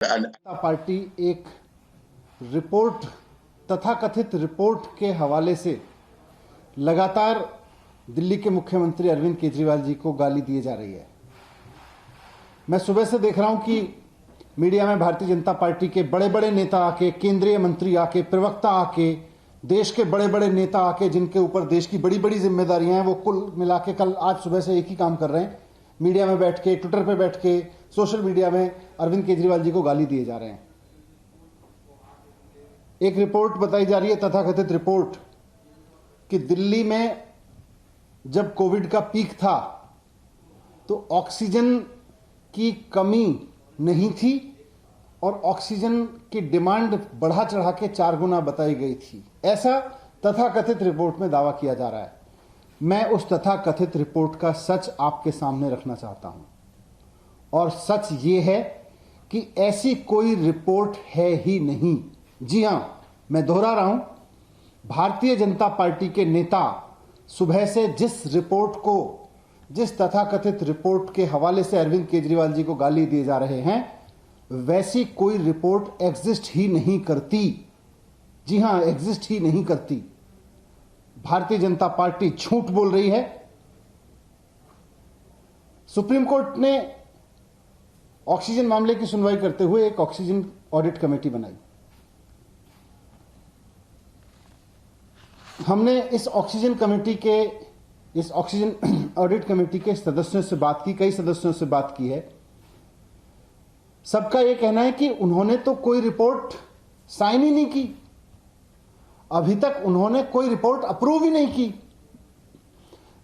जनता party एक report तथाकथित report के हवाले से लगातार दिल्ली के मुख्यमंत्री अरविंद केजरीवाल जी को गाली दिए जा रही है। मैं सुबह से देख रहा हूं कि मीडिया में भारतीय जनता पार्टी के बड़े बड़े नेता आके, केंद्रीय मंत्री आके, प्रवक्ता आके, देश के बड़े बड़े नेता आके, जिनके ऊपर देश की बड़ी बड़ी जिम्मेदारियां हैं, वो कुल मिला के कल आज सुबह से एक ही काम कर रहे हैं, मीडिया में बैठ के, ट्विटर पे बैठ के, सोशल मीडिया में अरविंद केजरीवाल जी को गाली दिए जा रहे हैं। एक रिपोर्ट बताई जा रही है, तथाकथित रिपोर्ट, कि दिल्ली में जब कोविड का पीक था तो ऑक्सीजन की कमी नहीं थी और ऑक्सीजन की डिमांड बढ़ा चढ़ा के 4 गुना बताई गई थी। ऐसा तथाकथित रिपोर्ट में दावा किया जा रहा है। मैं उस तथाकथित रिपोर्ट का सच आपके सामने रखना चाहता हूं, और सच ये है कि ऐसी कोई रिपोर्ट है ही नहीं। जी हां, मैं दोहरा रहा हूं, भारतीय जनता पार्टी के नेता सुबह से जिस तथाकथित रिपोर्ट के हवाले से अरविंद केजरीवाल जी को गाली दिए जा रहे हैं, वैसी कोई रिपोर्ट एग्जिस्ट ही नहीं करती। जी हां, एग्जिस्ट ही नहीं करती। भारतीय जनता पार्टी झूठ बोल रही है। सुप्रीम कोर्ट ने ऑक्सीजन मामले की सुनवाई करते हुए एक ऑक्सीजन ऑडिट कमेटी बनाई। हमने इस ऑक्सीजन ऑडिट कमेटी के सदस्यों से बात की, कई सदस्यों से बात की है। सबका यह कहना है कि उन्होंने तो कोई रिपोर्ट साइन ही नहीं की, अभी तक उन्होंने कोई रिपोर्ट अप्रूव ही नहीं की।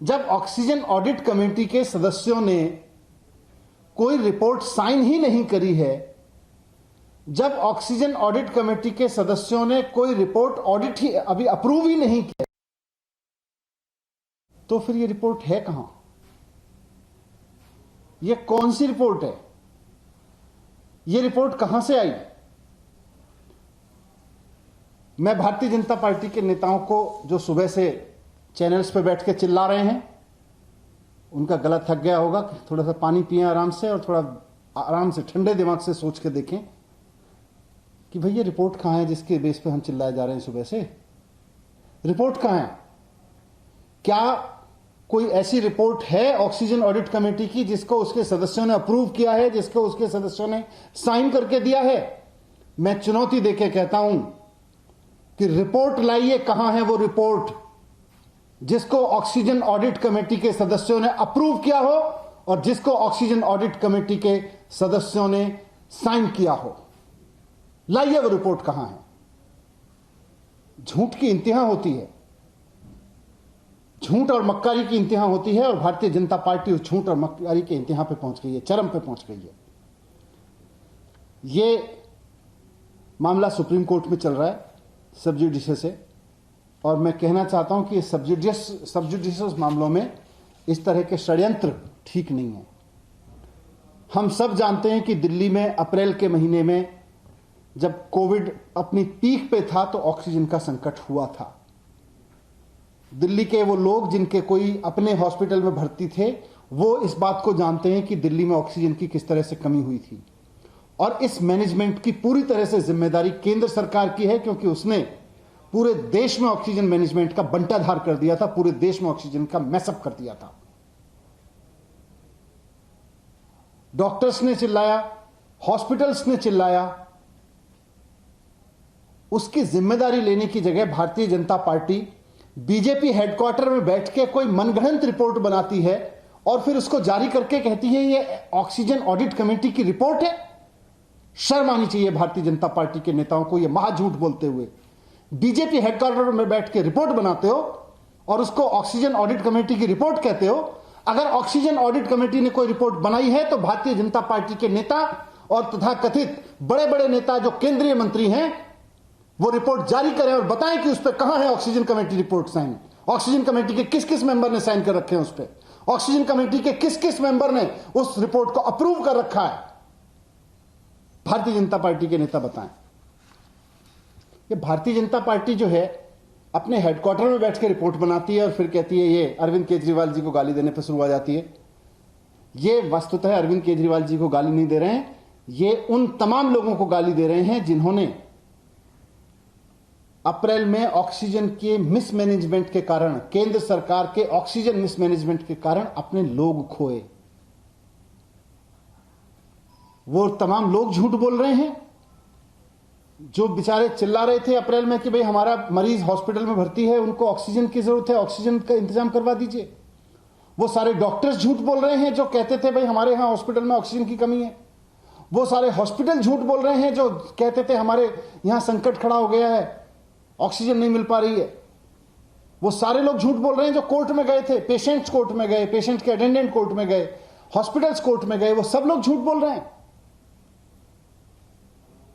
जब ऑक्सीजन ऑडिट कमेटी के सदस्यों ने कोई रिपोर्ट साइन ही नहीं करी है, जब ऑक्सीजन ऑडिट कमेटी के सदस्यों ने कोई रिपोर्ट ऑडिट ही अभी अप्रूव ही नहीं किया, तो फिर ये रिपोर्ट है कहां? ये कौन सी रिपोर्ट है? ये रिपोर्ट कहां से आई? मैं भारतीय जनता पार्टी के नेताओं को, जो सुबह से चैनल्स पे बैठ के चिल्ला रहे हैं, उनका गला थक गया होगा कि थोड़ा सा पानी पिएं आराम से, और थोड़ा आराम से ठंडे दिमाग से सोच के देखें कि भई ये रिपोर्ट कहां है जिसके बेस पे हम चिल्लाए जा रहे हैं सुबह से। रिपोर्ट कहां है? क्या कोई ऐसी रिपोर्ट है ऑक्सीजन ऑडिट कमेटी की जिसको उसके सदस्यों ने अप्रूव किया है, जिसको उसके सदस्यों ने साइन करके दिया है? मैं चुनौती देके कहता हूं कि रिपोर्ट लाइए। कहां है वो रिपोर्ट जिसको ऑक्सीजन ऑडिट कमेटी के सदस्यों ने अप्रूव किया हो और जिसको ऑक्सीजन ऑडिट कमेटी के सदस्यों ने साइन किया हो? लाइए वो रिपोर्ट कहां है। झूठ की इंतहा होती है, झूठ और मक्कारी की इंतहा होती है, और भारतीय जनता पार्टी उस झूठ और मक्कारी के इंतहा पे पहुंच गई है, चरम पे पहुंच गई है। ये मामला सुप्रीम कोर्ट में चल रहा है सब जुडिशियस से, और मैं कहना चाहता हूं कि सब जुडिशियस मामलों में इस तरह के षड्यंत्र ठीक नहीं है। हम सब जानते हैं कि दिल्ली में अप्रैल के महीने में जब कोविड अपनी पीक पे था तो ऑक्सीजन का संकट हुआ था। दिल्ली के वो लोग जिनके कोई अपने हॉस्पिटल में भर्ती थे, वो इस बात को जानते हैं कि दिल्ली में ऑक्सीजन की किस तरह से कमी हुई थी, और इस मैनेजमेंट की पूरी तरह से जिम्मेदारी केंद्र सरकार की है, क्योंकि उसने पूरे देश में ऑक्सीजन मैनेजमेंट का बंटाधार कर दिया था, पूरे देश में ऑक्सीजन का मैसअप कर दिया था। डॉक्टर्स ने चिल्लाया, हॉस्पिटल्स ने चिल्लाया, उसकी जिम्मेदारी लेने की जगह Bharatiya Janata party BJP headquarter में बैठ के कोई मनगढ़ंत रिपोर्ट बनाती है और फिर उसको जारी करके कहती है ये ऑक्सीजन ऑडिट कमेटी की रिपोर्ट है। शर्म आनी चाहिए भारतीय जनता पार्टी के नेताओं को, ये महाझूठ बोलते हुए। बीजेपी हेडक्वार्टर में बैठ के रिपोर्ट बनाते हो और उसको ऑक्सीजन ऑडिट कमेटी की रिपोर्ट कहते हो। अगर ऑक्सीजन ऑडिट कमेटी ने कोई रिपोर्ट बनाई है तो भारतीय जनता पार्टी के नेता और तथाकथित बड़े बड़े नेता जो केंद्रीय मंत्री हैं, वो रिपोर्ट जारी करें और बताएं कि उस पर कहां है oxygen committee report sign. Oxygen committee के किस किस मेंबर ने साइन कर रखे हैं उस पर? ऑक्सीजन कमेटी के किस किस मेंबर ने उस रिपोर्ट को अप्रूव कर रखा है? भारतीय जनता पार्टी के नेता बताएं। ये भारतीय जनता पार्टी जो है अपने हेडक्वार्टर में बैठ के रिपोर्ट बनाती है और फिर कहती है ये अरविंद केजरीवाल जी को गाली देने पर शुरू हो जाती है। ये वस्तुतः अरविंद केजरीवाल जी को गाली नहीं दे रहे हैं, ये उन तमाम लोगों को गाली दे रहे हैं जिन्होंने अप्रैल में ऑक्सीजन के मिसमैनेजमेंट के कारण, केंद्र सरकार के ऑक्सीजन मिसमैनेजमेंट के कारण अपने लोग खोए। वो तमाम लोग झूठ बोल रहे हैं जो बेचारे चिल्ला रहे थे अप्रैल में कि भाई हमारा मरीज हॉस्पिटल में भर्ती है, उनको ऑक्सीजन की जरूरत है, ऑक्सीजन का इंतजाम करवा दीजिए। वो सारे डॉक्टर्स झूठ बोल रहे हैं जो कहते थे भाई हमारे यहां हॉस्पिटल में ऑक्सीजन की कमी है। वो सारे हॉस्पिटल झूठ बोल रहे हैं जो कहते थे हमारे यहां संकट खड़ा हो गया है, ऑक्सीजन नहीं मिल पा रही है। वो सारे लोग झूठ बोल रहे हैं जो कोर्ट में गए थे, पेशेंट्स कोर्ट में गए, पेशेंट के अटेंडेंट कोर्ट में गए, हॉस्पिटल्स कोर्ट में गए, वो सब लोग झूठ बोल रहे हैं।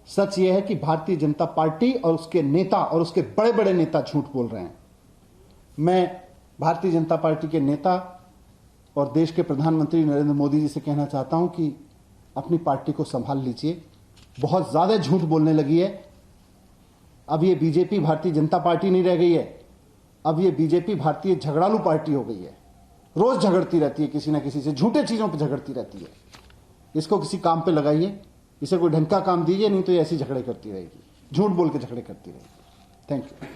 सच यह है कि भारतीय जनता पार्टी और उसके नेता और उसके बड़े बड़े नेता झूठ बोल रहे हैं। मैं भारतीय जनता पार्टी के नेता और देश के प्रधानमंत्री नरेंद्र मोदी जी से कहना चाहता हूं कि अपनी पार्टी को संभाल लीजिए, बहुत ज्यादा झूठ बोलने लगी है। अब ये बीजेपी भारतीय जनता पार्टी नहीं रह गई है, अब ये बीजेपी भारतीय झगड़ालू पार्टी हो गई है। रोज झगड़ती रहती है किसी ना किसी से, झूठे चीजों पर झगड़ती रहती है। इसको किसी काम पे लगाइए, इसे कोई ढंग का काम दीजिए, नहीं तो ये ऐसी झगड़े करती रहेगी, झूठ बोल के झगड़े करती रहेगी। Thank you.